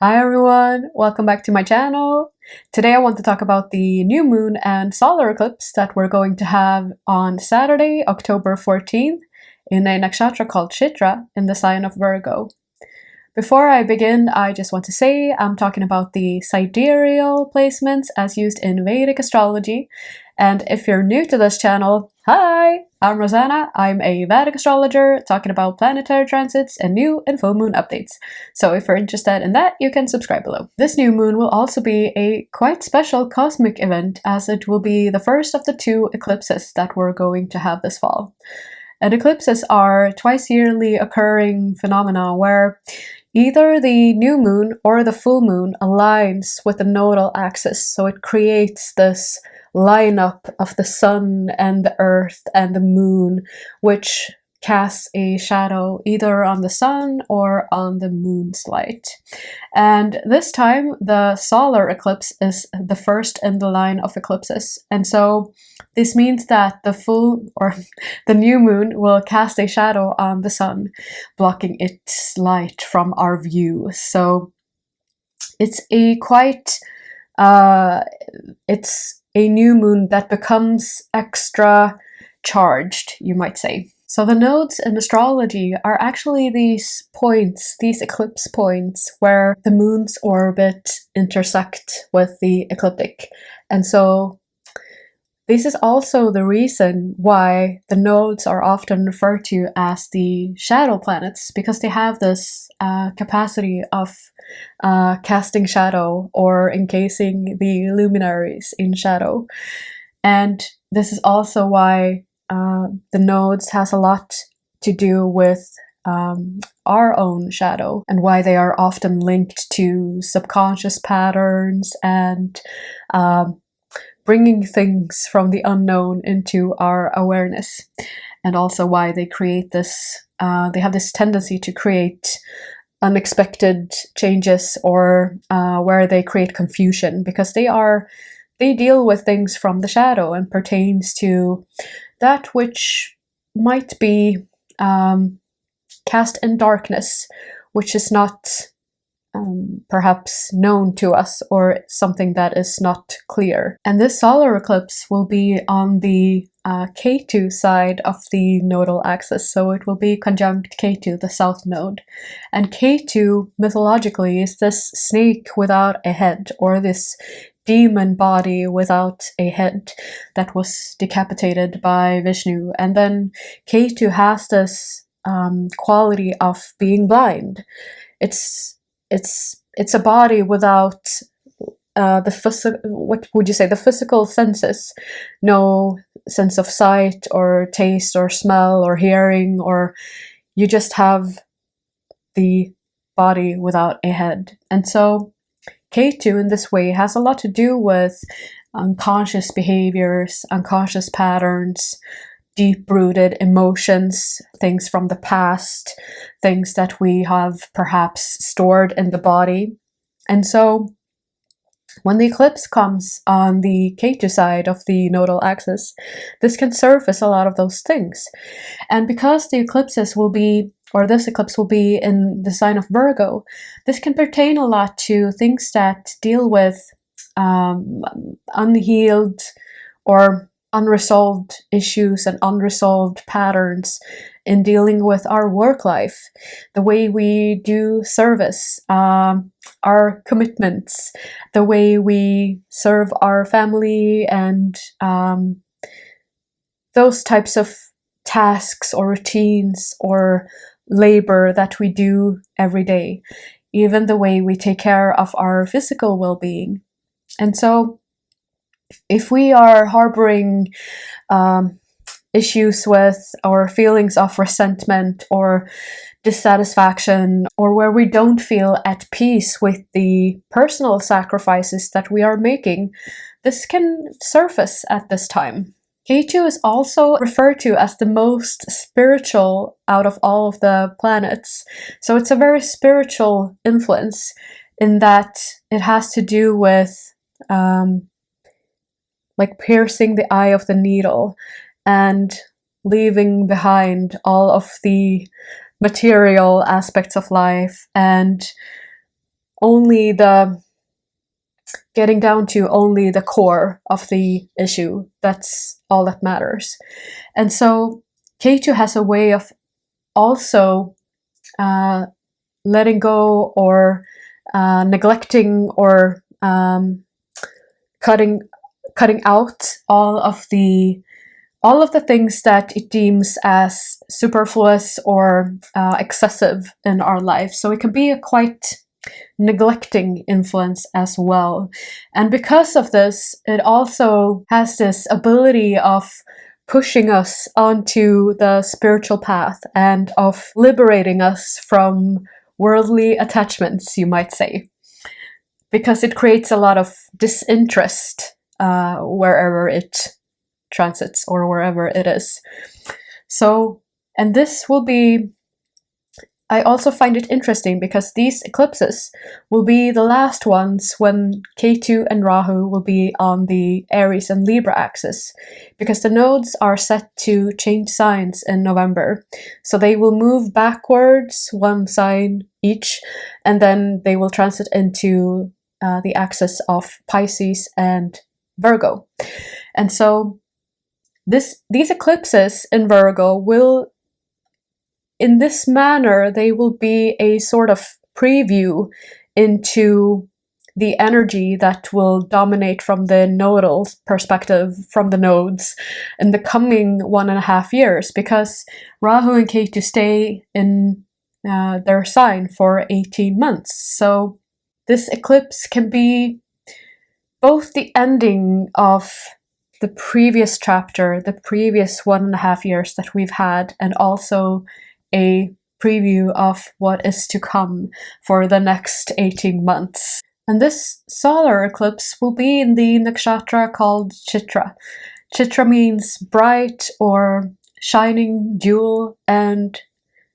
Hi everyone, welcome back to my channel. Today I want to talk about the new moon and solar eclipse that we're going to have on Saturday, October 14th in a nakshatra called Chitra in the sign of Virgo. Before I begin, I just want to say I'm talking about the sidereal placements as used in Vedic astrology. And if you're new to this channel, hi! I'm Rosanna. I'm a Vedic astrologer talking about planetary transits and new and full moon updates. So if you're interested in that, you can subscribe below. This new moon will also be a quite special cosmic event, as it will be the first of the two eclipses that we're going to have this fall. And eclipses are twice yearly occurring phenomena where either the new moon or the full moon aligns with the nodal axis, so it creates this lineup of the sun and the earth and the moon, which casts a shadow either on the sun or on the moon's light. And this time the solar eclipse is the first in the line of eclipses, and so this means that the full or the new moon will cast a shadow on the sun, blocking its light from our view. So it's a quite it's a new moon that becomes extra charged, you might say. So the nodes in astrology are actually these points, these eclipse points, where the moon's orbit intersect with the ecliptic. And so this is also the reason why the nodes are often referred to as the shadow planets, because they have this capacity of casting shadow or encasing the luminaries in shadow. And this is also why the nodes has a lot to do with our own shadow, and why they are often linked to subconscious patterns and bringing things from the unknown into our awareness, and also why they create this, they have this tendency to create unexpected changes, or where they create confusion, because they deal with things from the shadow and pertains to that which might be cast in darkness, which is not perhaps known to us, or something that is not clear. And this solar eclipse will be on the Ketu side of the nodal axis, so it will be conjunct Ketu, the south node. And Ketu, mythologically, is this snake without a head, or this demon body without a head that was decapitated by Vishnu. And then Ketu has this quality of being blind. It's a body without what would you say, the physical senses, no sense of sight or taste or smell or hearing, or you just have the body without a head. And so Ketu in this way has a lot to do with unconscious behaviors, unconscious patterns, deep-rooted emotions, things from the past, things that we have perhaps stored in the body. And so when the eclipse comes on the Ketu side of the nodal axis, this can surface a lot of those things. And because the eclipses will be, or this eclipse will be in the sign of Virgo, this can pertain a lot to things that deal with unhealed or unresolved issues and unresolved patterns in dealing with our work life, the way we do service, our commitments, the way we serve our family, and those types of tasks or routines or labor that we do every day, even the way we take care of our physical well-being. And so if we are harboring issues with our feelings of resentment or dissatisfaction, or where we don't feel at peace with the personal sacrifices that we are making, this can surface at this time. Ketu is also referred to as the most spiritual out of all of the planets. So it's a very spiritual influence, in that it has to do with like piercing the eye of the needle and leaving behind all of the material aspects of life and only getting down to only the core of the issue. That's all that matters. And so Ketu has a way of also letting go or neglecting or cutting out all of the things that it deems as superfluous or excessive in our life. So it can be a quite neglecting influence as well. And because of this, it also has this ability of pushing us onto the spiritual path and of liberating us from worldly attachments, you might say, because it creates a lot of disinterest wherever it transits or wherever it is. So, and this will be, I also find it interesting because these eclipses will be the last ones when Ketu and Rahu will be on the Aries and Libra axis, because the nodes are set to change signs in November. So they will move backwards one sign each, and then they will transit into the axis of Pisces and Virgo. And so these eclipses in Virgo will, in this manner, they will be a sort of preview into the energy that will dominate from the nodal perspective, from the nodes, in the coming 1.5 years, because Rahu and Ketu stay in their sign for 18 months. So this eclipse can be both the ending of the previous chapter, the previous 1.5 years that we've had, and also a preview of what is to come for the next 18 months. And this solar eclipse will be in the nakshatra called Chitra. Chitra means bright or shining jewel, and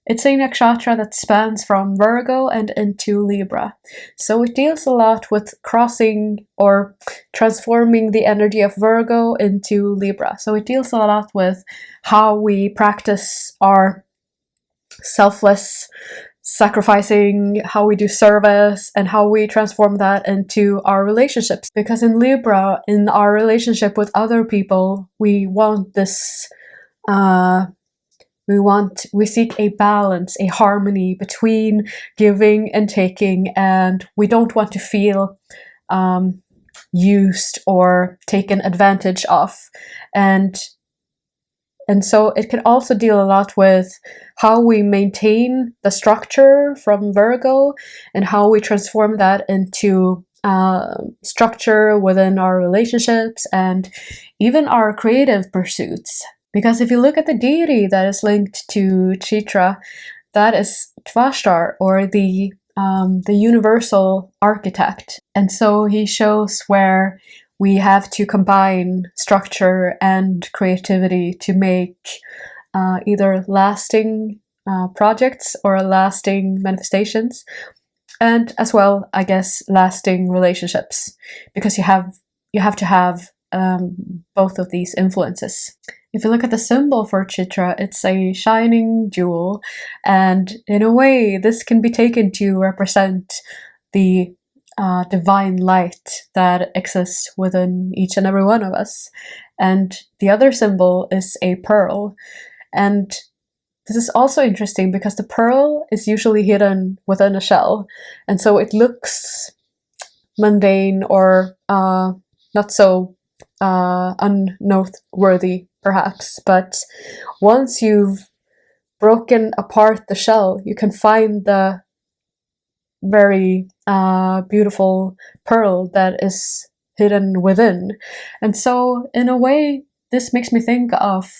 it's a nakshatra that spans from Virgo and into Libra. So it deals a lot with crossing or transforming the energy of Virgo into Libra. So it deals a lot with how we practice our selfless sacrificing, how we do service, and how we transform that into our relationships. Because in Libra, in our relationship with other people, we want this we seek a balance, a harmony between giving and taking, and we don't want to feel used or taken advantage of. And so it can also deal a lot with how we maintain the structure from Virgo and how we transform that into structure within our relationships and even our creative pursuits. Because if you look at the deity that is linked to Chitra, that is 𝗃_𝗲, or the universal architect. And so he shows where we have to combine structure and creativity to make either lasting projects or lasting manifestations, and as well, I guess, lasting relationships, because you have to have both of these influences. If you look at the symbol for Chitra, it's a shining jewel, and in a way, this can be taken to represent the divine light that exists within each and every one of us. And the other symbol is a pearl. And this is also interesting because the pearl is usually hidden within a shell. And so it looks mundane or not so unnoteworthy, perhaps. But once you've broken apart the shell, you can find the very beautiful pearl that is hidden within. And so in a way, this makes me think of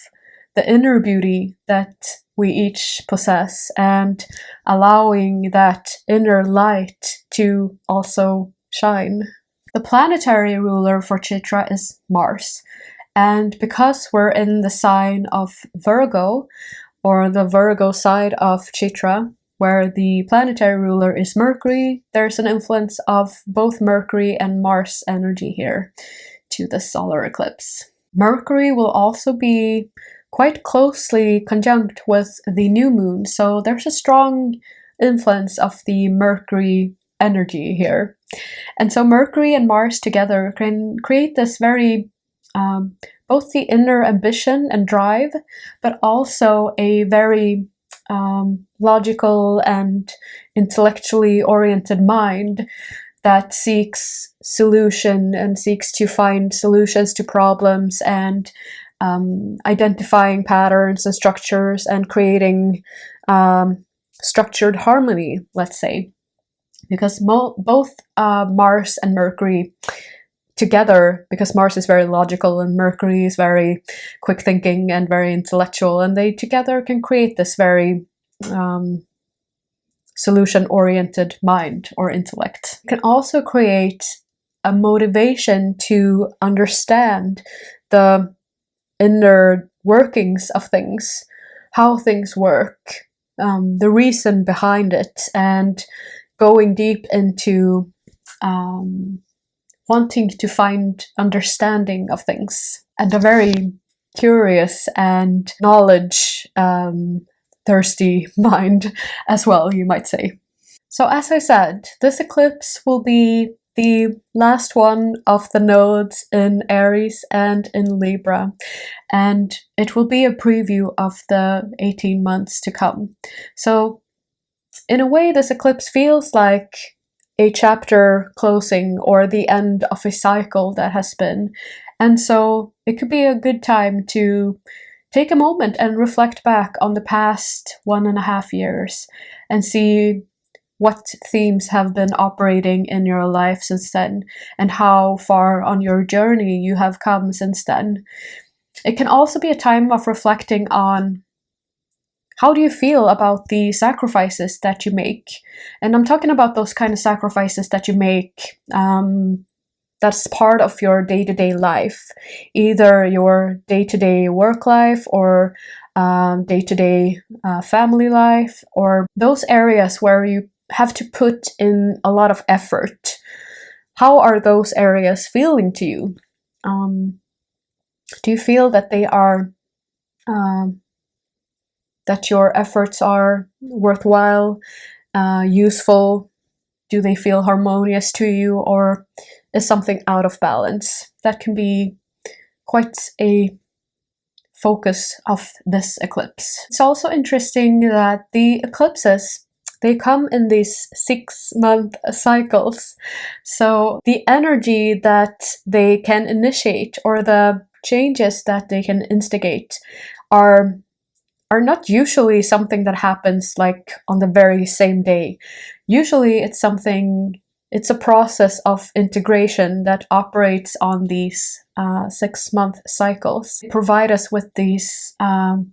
the inner beauty that we each possess and allowing that inner light to also shine. The planetary ruler for Chitra is Mars. And because we're in the sign of Virgo, or the Virgo side of Chitra, where the planetary ruler is Mercury, there's an influence of both Mercury and Mars energy here to the solar eclipse. Mercury will also be quite closely conjunct with the new moon, so there's a strong influence of the Mercury energy here. And so Mercury and Mars together can create this very, both the inner ambition and drive, but also a very logical and intellectually oriented mind that seeks solution and seeks to find solutions to problems and identifying patterns and structures and creating structured harmony, let's say. Because both Mars and Mercury together, because Mars is very logical and Mercury is very quick thinking and very intellectual, and they together can create this very solution-oriented mind or intellect. It can also create a motivation to understand the inner workings of things, how things work, the reason behind it, and going deep into wanting to find understanding of things, and a very curious and knowledge thirsty mind as well, you might say. So as I said, this eclipse will be the last one of the nodes in Aries and in Libra, and it will be a preview of the 18 months to come. So in a way, this eclipse feels like a chapter closing or the end of a cycle that has been, and so it could be a good time to take a moment and reflect back on the past 1.5 years and see what themes have been operating in your life since then and how far on your journey you have come since then. It can also be a time of reflecting on how do you feel about the sacrifices that you make. And I'm talking about those kind of sacrifices that you make that's part of your day-to-day life, either your day-to-day work life or day-to-day family life, or those areas where you have to put in a lot of effort. How are those areas feeling to you? Do you feel that they are that your efforts are worthwhile, useful? Do they feel harmonious to you, or is something out of balance? That can be quite a focus of this eclipse. It's also interesting that the eclipses, they come in these 6-month cycles. So the energy that they can initiate or the changes that they can instigate are not usually something that happens like on the very same day. Usually it's a process of integration that operates on these 6-month cycles. They provide us with these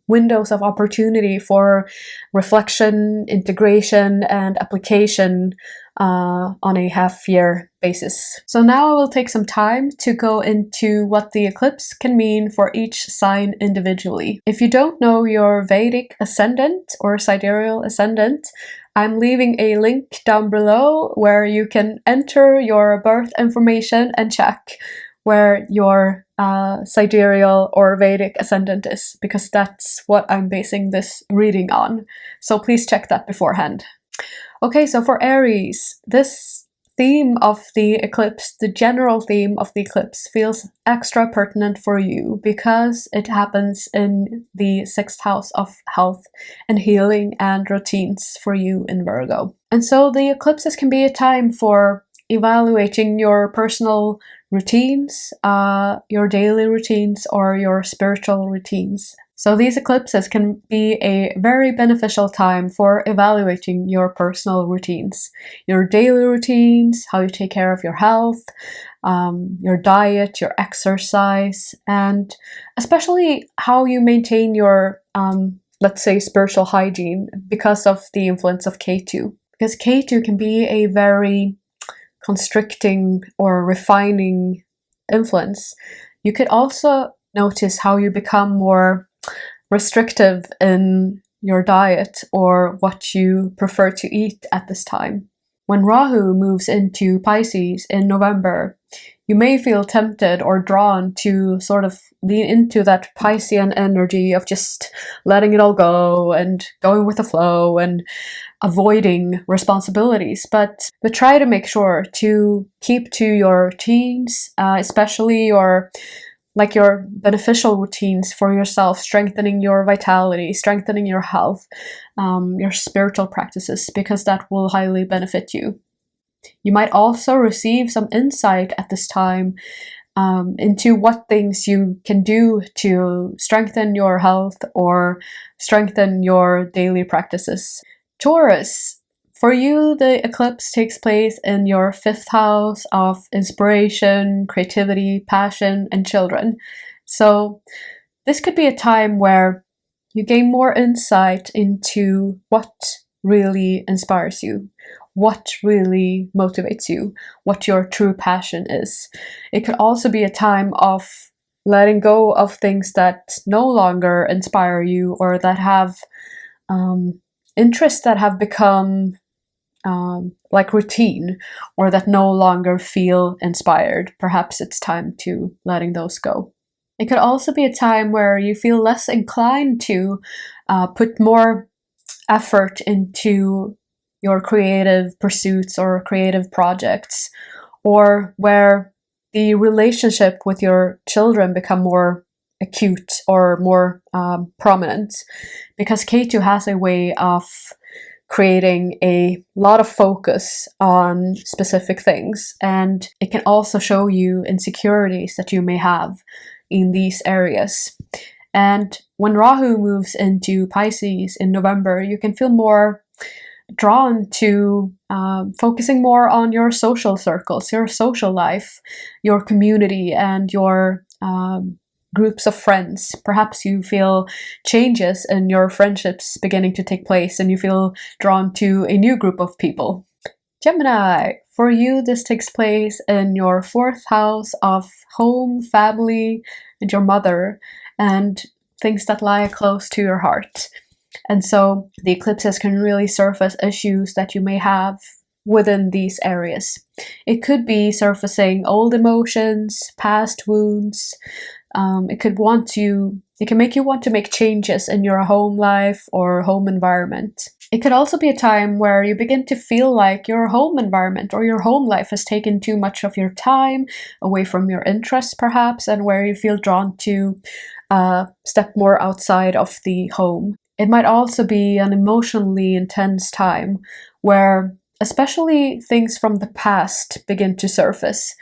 windows of opportunity for reflection, integration, and application on a half-year basis. So now I will take some time to go into what the eclipse can mean for each sign individually. If you don't know your Vedic ascendant or sidereal ascendant, I'm leaving a link down below where you can enter your birth information and check where your sidereal or Vedic ascendant is, because that's what I'm basing this reading on. So please check that beforehand. Okay, so for Aries, this theme of the eclipse, the general theme of the eclipse, feels extra pertinent for you because it happens in the 6th house of health and healing and routines for you in Virgo. And so the eclipses can be a time for evaluating your personal routines, your daily routines, or your spiritual routines. So these eclipses can be a very beneficial time for evaluating your personal routines, your daily routines, how you take care of your health, your diet, your exercise, and especially how you maintain your, let's say, spiritual hygiene because of the influence of Ketu. Because Ketu can be a very constricting or refining influence. You could also notice how you become more restrictive in your diet or what you prefer to eat at this time. When Rahu moves into Pisces in November, you may feel tempted or drawn to sort of lean into that Piscean energy of just letting it all go and going with the flow and avoiding responsibilities, but try to make sure to keep to your routines, especially your beneficial routines for yourself, strengthening your vitality, strengthening your health, your spiritual practices, because that will highly benefit you. You might also receive some insight at this time into what things you can do to strengthen your health or strengthen your daily practices. Taurus, for you, the eclipse takes place in your 5th house of inspiration, creativity, passion, and children. So this could be a time where you gain more insight into what really inspires you, what really motivates you, what your true passion is. It could also be a time of letting go of things that no longer inspire you, or that have interests that have become like routine, or that no longer feel inspired. Perhaps it's time to letting those go. It could also be a time where you feel less inclined to put more effort into your creative pursuits or creative projects, or where the relationship with your children become more acute or more prominent, because Ketu has a way of creating a lot of focus on specific things, and it can also show you insecurities that you may have in these areas. And when Rahu moves into Pisces in November, you can feel more drawn to focusing more on your social circles, your social life, your community, and your groups of friends. Perhaps you feel changes in your friendships beginning to take place, and you feel drawn to a new group of people. Gemini, for you, this takes place in your 4th house of home, family, and your mother, and things that lie close to your heart. And so the eclipses can really surface issues that you may have within these areas. It could be surfacing old emotions, past wounds. It can make you want to make changes in your home life or home environment. It could also be a time where you begin to feel like your home environment or your home life has taken too much of your time away from your interests, perhaps, and where you feel drawn to step more outside of the home. It might also be an emotionally intense time where especially things from the past begin to surface.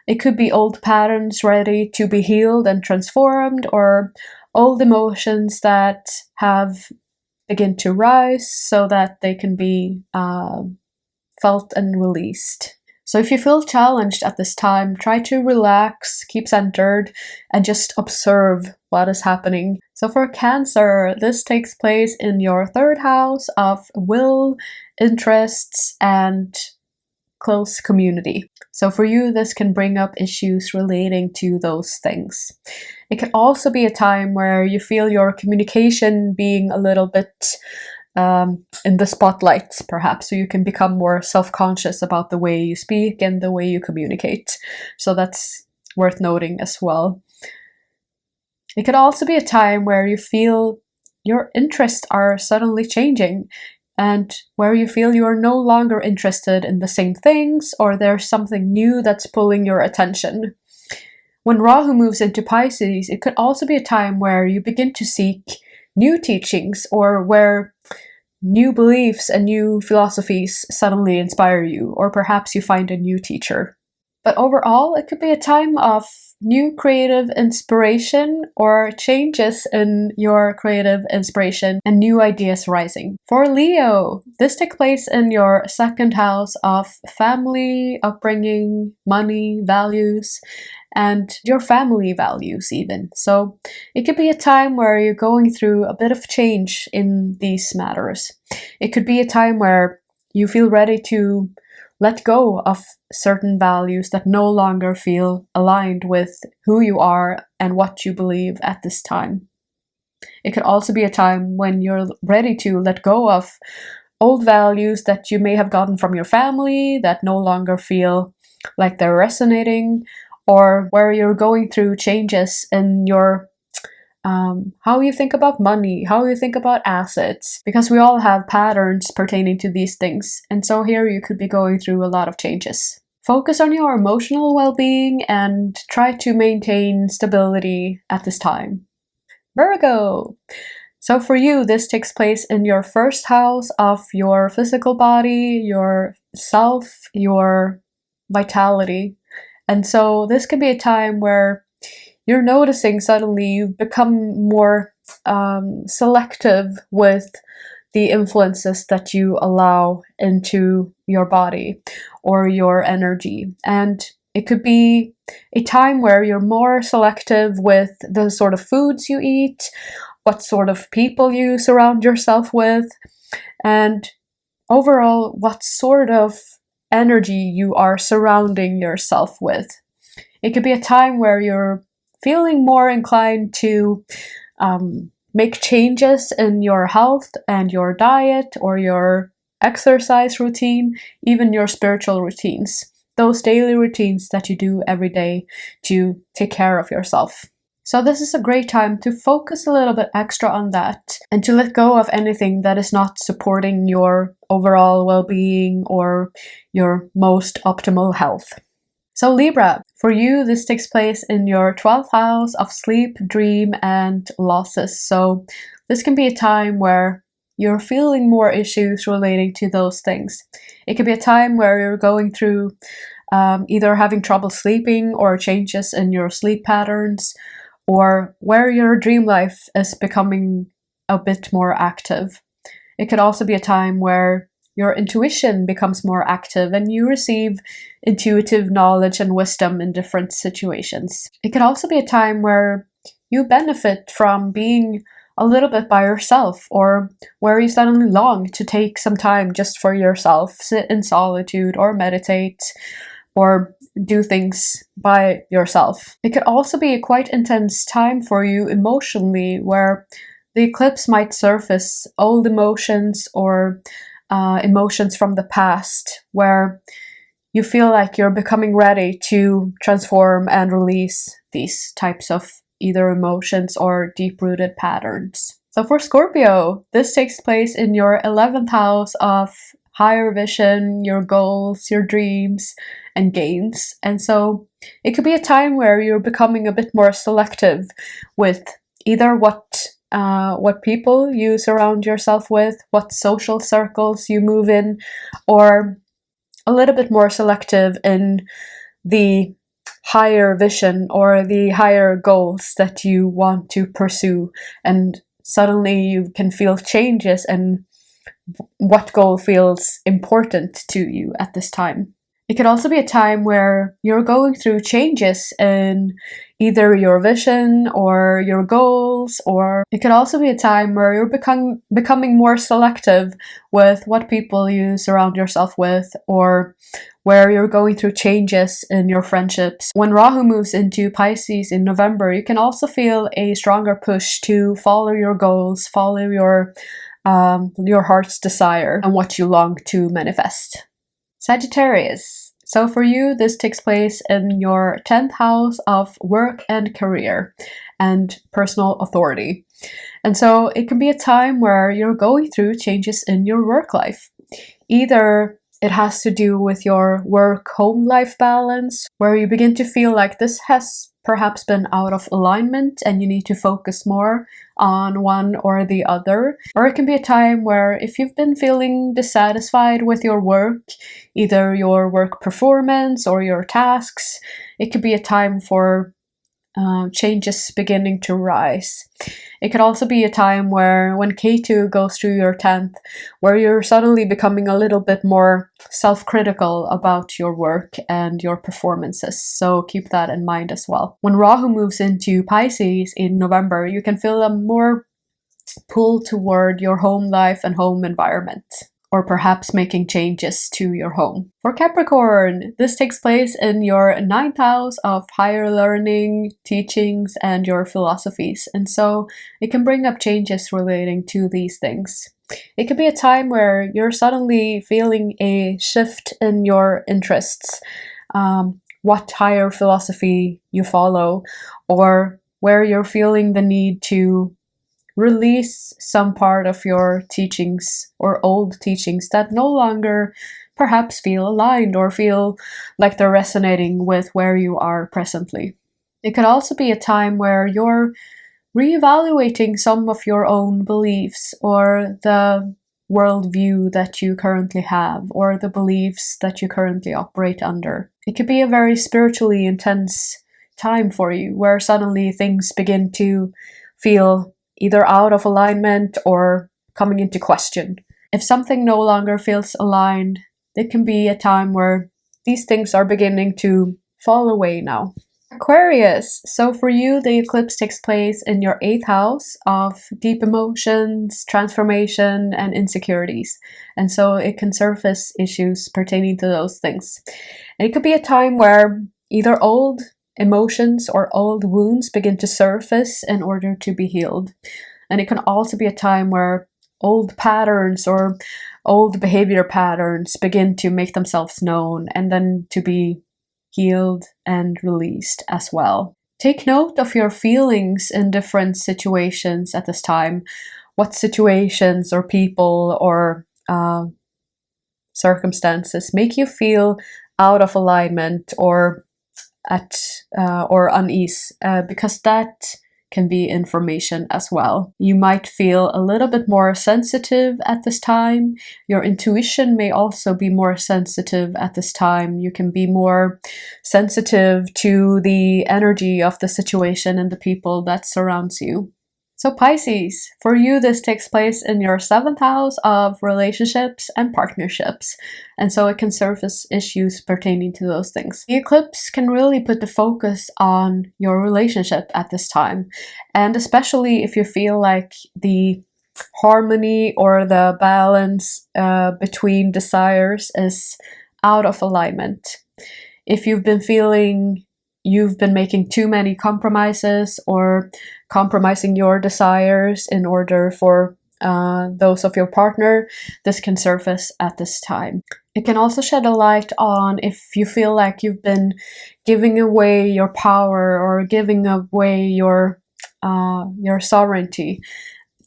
It could be old patterns ready to be healed and transformed, or old emotions that have begin to rise so that they can be felt and released. So if you feel challenged at this time, try to relax, keep centered, and just observe what is happening. So for Cancer, this takes place in your 3rd house of will, interests, and close community. So for you, this can bring up issues relating to those things. It can also be a time where you feel your communication being a little bit in the spotlight, perhaps, so you can become more self-conscious about the way you speak and the way you communicate. So that's worth noting as well. It could also be a time where you feel your interests are suddenly changing, and where you feel you are no longer interested in the same things, or there's something new that's pulling your attention. When Rahu moves into Pisces, it could also be a time where you begin to seek new teachings, or where new beliefs and new philosophies suddenly inspire you, or perhaps you find a new teacher. But overall, it could be a time of new creative inspiration or changes in your creative inspiration and new ideas rising. For Leo, this takes place in your 2nd house of family, upbringing, money, values, and your family values even. So it could be a time where you're going through a bit of change in these matters. It could be a time where you feel ready to let go of certain values that no longer feel aligned with who you are and what you believe at this time. It could also be a time when you're ready to let go of old values that you may have gotten from your family that no longer feel like they're resonating, or where you're going through changes in your how you think about money, how you think about assets, because we all have patterns pertaining to these things. And so here you could be going through a lot of changes. Focus on your emotional well-being and try to maintain stability at this time. Virgo! So for you, this takes place in your first house of your physical body, your self, your vitality. And so this can be a time where you're noticing suddenly you've become more selective with the influences that you allow into your body or your energy. And it could be a time where you're more selective with the sort of foods you eat, what sort of people you surround yourself with, and overall what sort of energy you are surrounding yourself with. It could be a time where you're feeling more inclined to make changes in your health and your diet or your exercise routine, even your spiritual routines. Those daily routines that you do every day to take care of yourself. So this is a great time to focus a little bit extra on that and to let go of anything that is not supporting your overall well-being or your most optimal health. So Libra, for you, this takes place in your 12th house of sleep, dream, and losses. So this can be a time where you're feeling more issues relating to those things. It can be a time where you're going through either having trouble sleeping or changes in your sleep patterns, or where your dream life is becoming a bit more active. It could also be a time where your intuition becomes more active and you receive intuitive knowledge and wisdom in different situations. It could also be a time where you benefit from being a little bit by yourself, or where you suddenly long to take some time just for yourself, sit in solitude or meditate or do things by yourself. It could also be a quite intense time for you emotionally, where the eclipse might surface old emotions or emotions from the past, where you feel like you're becoming ready to transform and release these types of either emotions or deep-rooted patterns. So for Scorpio, this takes place in your 11th house of higher vision, your goals, your dreams, and gains. And so it could be a time where you're becoming a bit more selective with either what people you surround yourself with, what social circles you move in, or a little bit more selective in the higher vision or the higher goals that you want to pursue. And suddenly you can feel changes in what goal feels important to you at this time. It could also be a time where you're going through changes in either your vision or your goals, or it could also be a time where you're becoming more selective with what people you surround yourself with, or where you're going through changes in your friendships. When Rahu moves into Pisces in November, you can also feel a stronger push to follow your goals, follow your heart's desire and what you long to manifest. Sagittarius. So for you, this takes place in your 10th house of work and career and personal authority. And so it can be a time where you're going through changes in your work life. Either it has to do with your work-home life balance, where you begin to feel like this has perhaps been out of alignment and you need to focus more on one or the other. Or it can be a time where if you've been feeling dissatisfied with your work, either your work performance or your tasks, it could be a time for changes beginning to rise. It could also be a time where when Ketu goes through your 10th, where you're suddenly becoming a little bit more self-critical about your work and your performances. So keep that in mind as well. When Rahu moves into Pisces in November, you can feel a more pull toward your home life and home environment, or perhaps making changes to your home. For Capricorn, this takes place in your 9th house of higher learning, teachings, and your philosophies. And so it can bring up changes relating to these things. It could be a time where you're suddenly feeling a shift in your interests, what higher philosophy you follow, or where you're feeling the need to release some part of your teachings or old teachings that no longer perhaps feel aligned or feel like they're resonating with where you are presently. It could also be a time where you're reevaluating some of your own beliefs or the worldview that you currently have or the beliefs that you currently operate under. It could be a very spiritually intense time for you where suddenly things begin to feel either out of alignment or coming into question. If something no longer feels aligned, it can be a time where these things are beginning to fall away now. Aquarius. So for you, the eclipse takes place in your 8th house of deep emotions, transformation, and insecurities. And so it can surface issues pertaining to those things. And it could be a time where either old emotions or old wounds begin to surface in order to be healed. And it can also be a time where old patterns or old behavior patterns begin to make themselves known and then to be healed and released as well. Take note of your feelings in different situations at this time. What situations or people or circumstances make you feel out of alignment or unease, because that can be information as well. You might feel a little bit more sensitive at this time. Your intuition may also be more sensitive at this time. You can be more sensitive to the energy of the situation and the people that surrounds you. So Pisces, for you this takes place in your 7th house of relationships and partnerships, and so it can surface issues pertaining to those things. The eclipse can really put the focus on your relationship at this time, and especially if you feel like the harmony or the balance between desires is out of alignment. If you've been feeling you've been making too many compromises or compromising your desires in order for those of your partner, this can surface at this time. It can also shed a light on if you feel like you've been giving away your power or giving away your sovereignty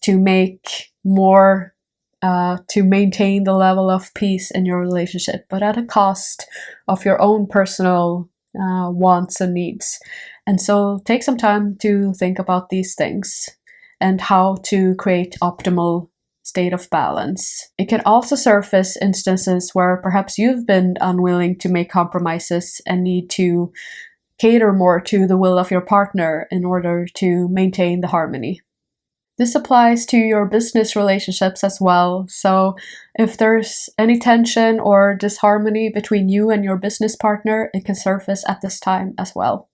to make more, to maintain the level of peace in your relationship, but at a cost of your own personal wants and needs. And so take some time to think about these things and how to create optimal state of balance. It can also surface instances where perhaps you've been unwilling to make compromises and need to cater more to the will of your partner in order to maintain the harmony. This applies to your business relationships as well. So if there's any tension or disharmony between you and your business partner, it can surface at this time as well.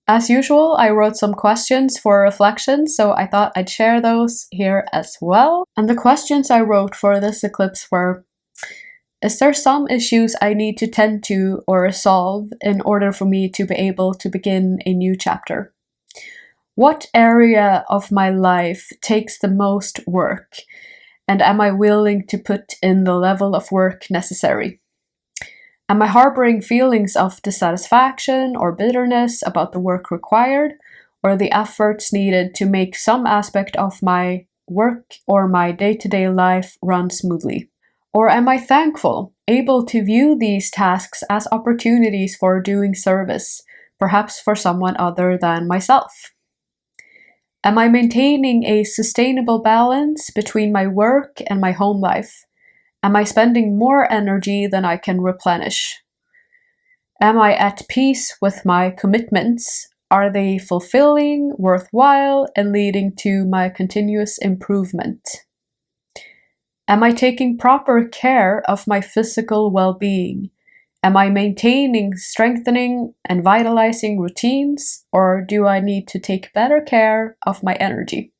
As usual, I wrote some questions for reflection, so I thought I'd share those here as well. And the questions I wrote for this eclipse were, is there some issues I need to tend to or resolve in order for me to be able to begin a new chapter? What area of my life takes the most work, and am I willing to put in the level of work necessary? Am I harboring feelings of dissatisfaction or bitterness about the work required, or the efforts needed to make some aspect of my work or my day-to-day life run smoothly? Or am I thankful, able to view these tasks as opportunities for doing service, perhaps for someone other than myself? Am I maintaining a sustainable balance between my work and my home life? Am I spending more energy than I can replenish? Am I at peace with my commitments? Are they fulfilling, worthwhile, and leading to my continuous improvement? Am I taking proper care of my physical well-being? Am I maintaining, strengthening, and vitalizing routines, or do I need to take better care of my energy?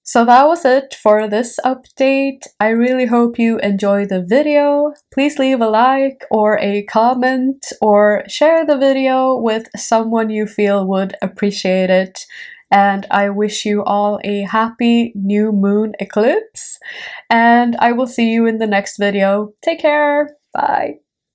So that was it for this update. I really hope you enjoyed the video. Please leave a like or a comment or share the video with someone you feel would appreciate it. And I wish you all a happy new moon eclipse. And I will see you in the next video. Take care. Bye.